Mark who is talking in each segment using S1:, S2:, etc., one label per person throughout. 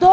S1: 2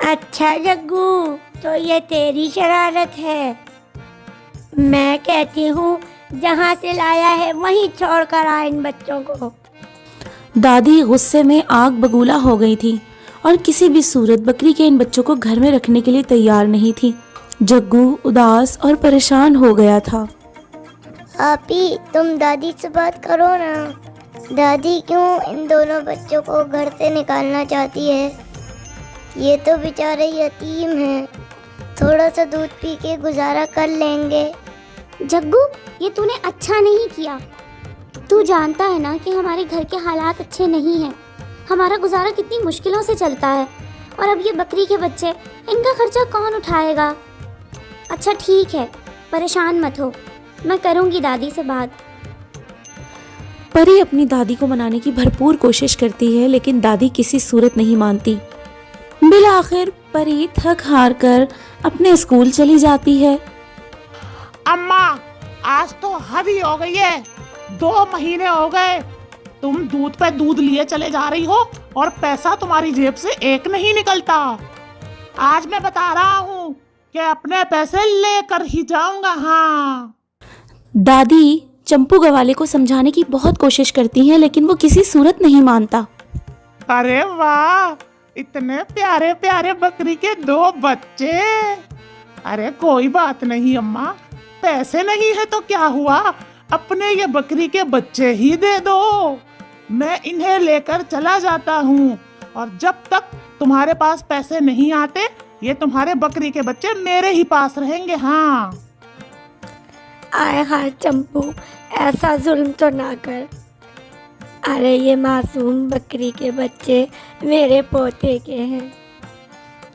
S2: अच्छा जग्गू, तो ये तेरी शरारत है। मैं कहती हूँ जहाँ से लाया है वहीं छोड़ कर आ इन बच्चों को।
S3: दादी गुस्से में आग बबूला हो गई थी और किसी भी सूरत बकरी के इन बच्चों को घर में रखने के लिए तैयार नहीं थी। जग्गू उदास और परेशान हो गया था।
S4: आप ही तुम दादी से बात करो ना। दादी क्यों इन दोनों बच्चों को घर से निकालना चाहती है? ये तो बेचारे यतीम हैं, थोड़ा सा दूध पी के गुजारा कर लेंगे।
S5: जग्गू, ये तूने अच्छा नहीं किया। तू जानता है ना कि हमारे घर के हालात अच्छे नहीं हैं। हमारा गुजारा कितनी मुश्किलों से चलता है, और अब ये बकरी के बच्चे, इनका खर्चा कौन उठाएगा? अच्छा ठीक है, परेशान मत हो, मैं करूँगी दादी से बात।
S3: परी अपनी दादी को मनाने की भरपूर कोशिश करती है, लेकिन दादी किसी सूरत नहीं मानती। बिलाखिर परी थक हार कर अपने स्कूल चली जाती है।
S1: अम्मा, आज तो हद ही हो गई है। 2 महीने हो गए तुम दूध पे दूध लिए चले जा रही हो और पैसा तुम्हारी जेब से एक नहीं निकलता। आज मैं बता रहा हूँ कि अपने पैसे लेकर ही जाऊंगा। हाँ,
S3: दादी चंपू गवाले को समझाने की बहुत कोशिश करती हैं, लेकिन वो किसी सूरत नहीं मानता।
S1: अरे वाह, इतने प्यारे प्यारे बकरी के 2 बच्चे। अरे कोई बात नहीं अम्मा, पैसे नहीं है तो क्या हुआ, अपने ये बकरी के बच्चे ही दे दो। मैं इन्हें लेकर चला जाता हूँ, और जब तक तुम्हारे पास पैसे नहीं आते ये तुम्हारे बकरी के बच्चे मेरे ही पास रहेंगे। हाँ,
S2: आए हाय चंपू, ऐसा जुल्म तो ना कर। अरे ये मासूम बकरी के बच्चे मेरे पोते के हैं।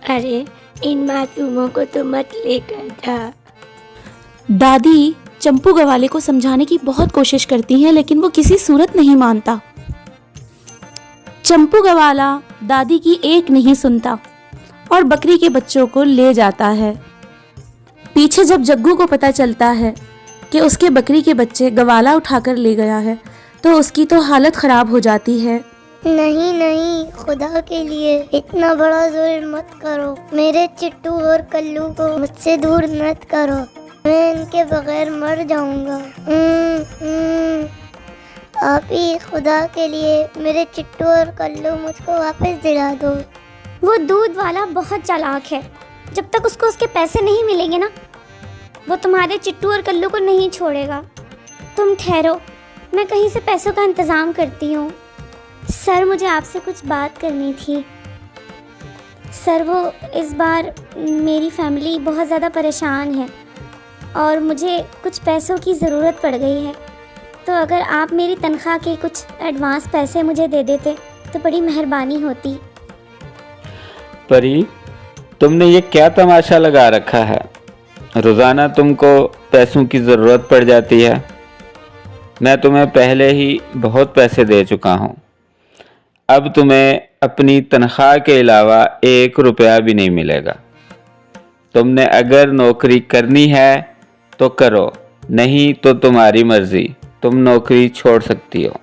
S2: अरे इन मासूमों को तो मत लेकर जा।
S3: दादी चंपू गवाले को समझाने की बहुत कोशिश करती हैं, लेकिन वो किसी सूरत नहीं मानता। चंपू गवाला दादी की एक नहीं सुनता और बकरी के बच्चों को ले जाता है। पीछे जब जग्गू को पता चलता है कि उसके बकरी के बच्चे गवाला उठाकर ले गया है, तो उसकी तो हालत खराब हो जाती है।
S4: नहीं नहीं, खुदा के लिए इतना बड़ा जुल्म मत करो। मेरे चिट्टू और कल्लू को मुझसे दूर मत करो, मैं इनके बगैर मर जाऊंगा। आप ही खुदा के लिए मेरे चिट्टू और कल्लू मुझको वापस दिला दो।
S5: वो दूध वाला बहुत चालाक है। जब तक उसको उसके पैसे नहीं मिलेंगे ना, वो तुम्हारे चिट्टू और कल्लू को नहीं छोड़ेगा। तुम ठहरो, मैं कहीं से पैसों का इंतज़ाम करती हूँ। सर, मुझे आपसे कुछ बात करनी थी। सर, वो इस बार मेरी फैमिली बहुत ज़्यादा परेशान है और मुझे कुछ पैसों की ज़रूरत पड़ गई है, तो अगर आप मेरी तनख्वाह के कुछ एडवांस पैसे मुझे दे देते तो बड़ी मेहरबानी होती।
S6: परी, तुमने ये क्या तमाशा लगा रखा है? रोज़ाना तुमको पैसों की ज़रूरत पड़ जाती है। मैं तुम्हें पहले ही बहुत पैसे दे चुका हूँ, अब तुम्हें अपनी तनख्वाह के अलावा 1 रुपया भी नहीं मिलेगा। तुमने अगर नौकरी करनी है तो करो, नहीं तो तुम्हारी मर्जी, तुम नौकरी छोड़ सकती हो।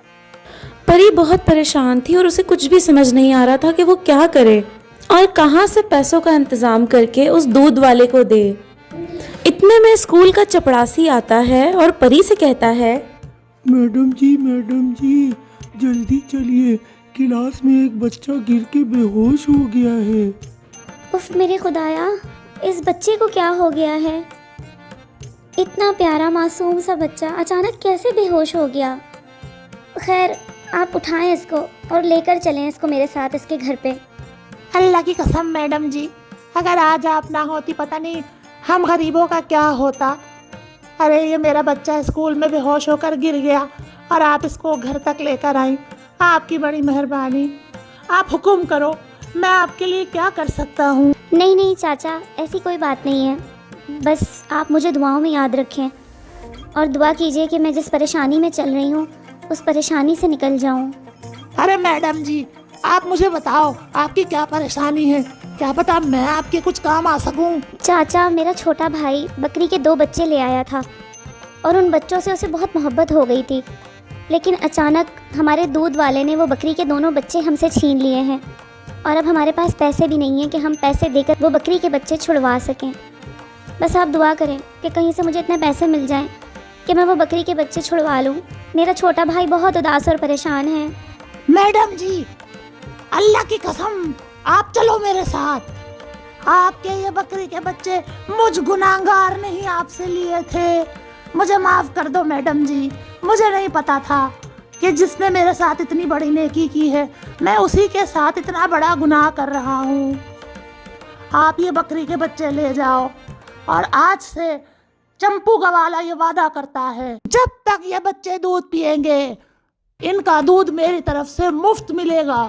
S3: परी बहुत परेशान थी और उसे कुछ भी समझ नहीं आ रहा था कि वो क्या करे और कहाँ से पैसों का इंतज़ाम करके उस दूध वाले को दे। इतने में स्कूल का चपड़ासी आता है और परी से कहता है,
S7: मैडम जी जल्दी चलिए, क्लास में एक बच्चा गिर के बेहोश हो गया है।
S5: उफ मेरे खुदाया, इस बच्चे को क्या हो गया है? इतना प्यारा मासूम सा बच्चा अचानक कैसे बेहोश हो गया? खैर, आप उठाएं इसको और लेकर चलें इसको मेरे साथ इसके घर पे।
S1: अल्लाह की कसम मैडम जी, अगर आज आप ना होती पता नहीं हम गरीबों का क्या होता। अरे ये मेरा बच्चा स्कूल में बेहोश होकर गिर गया और आप इसको घर तक लेकर आई, आपकी बड़ी मेहरबानी। आप हुक्म करो, मैं आपके लिए क्या कर सकता हूँ?
S5: नहीं नहीं चाचा, ऐसी कोई बात नहीं है, बस आप मुझे दुआओं में याद रखें और दुआ कीजिए कि मैं जिस परेशानी में चल रही हूँ उस परेशानी से निकल जाऊँ।
S1: अरे मैडम जी, आप मुझे बताओ आपकी क्या परेशानी है, क्या पता मैं आपके कुछ काम आ सकूं।
S5: चाचा, मेरा छोटा भाई बकरी के 2 बच्चे ले आया था और उन बच्चों से उसे बहुत मोहब्बत हो गई थी, लेकिन अचानक हमारे दूध वाले ने वो बकरी के दोनों बच्चे हमसे छीन लिए हैं। और अब हमारे पास पैसे भी नहीं हैं कि हम पैसे देकर वो बकरी के बच्चे छुड़वा सकें। बस आप दुआ करें कि कहीं से मुझे इतने पैसे मिल जाएं कि मैं वो बकरी के बच्चे छुड़वा लूँ। मेरा छोटा भाई बहुत उदास और परेशान है।
S1: मैडम जी, अल्लाह की कसम, आप चलो मेरे साथ। आपके ये बकरी के बच्चे मुझ गुनाहगार ने ही आपसे लिए थे। मुझे माफ कर दो मैडम जी, मुझे नहीं पता था कि जिसने मेरे साथ इतनी बड़ी नेकी की है मैं उसी के साथ इतना बड़ा गुनाह कर रहा हूँ। आप ये बकरी के बच्चे ले जाओ, और आज से चंपू का वाला ये वादा करता है जब तक ये बच्चे दूध पिएंगे इनका दूध मेरी तरफ से मुफ्त मिलेगा।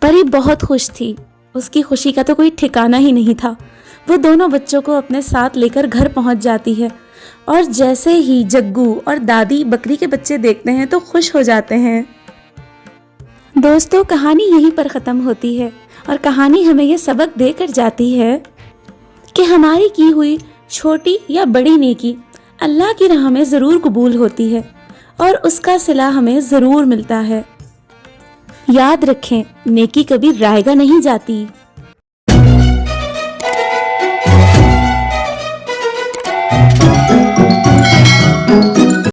S3: परी बहुत खुश थी, उसकी खुशी का तो कोई ठिकाना ही नहीं था। वो दोनों बच्चों को अपने साथ लेकर घर पहुंच जाती है, और जैसे ही जग्गू और दादी बकरी के बच्चे देखते हैं तो खुश हो जाते हैं। दोस्तों, कहानी यहीं पर ख़त्म होती है, और कहानी हमें ये सबक देकर जाती है कि हमारी की हुई छोटी या बड़ी नेकी अल्लाह की राह में ज़रूर कबूल होती है, और उसका सिला हमें ज़रूर मिलता है। याद रखें, नेकी कभी रायगा नहीं जाती।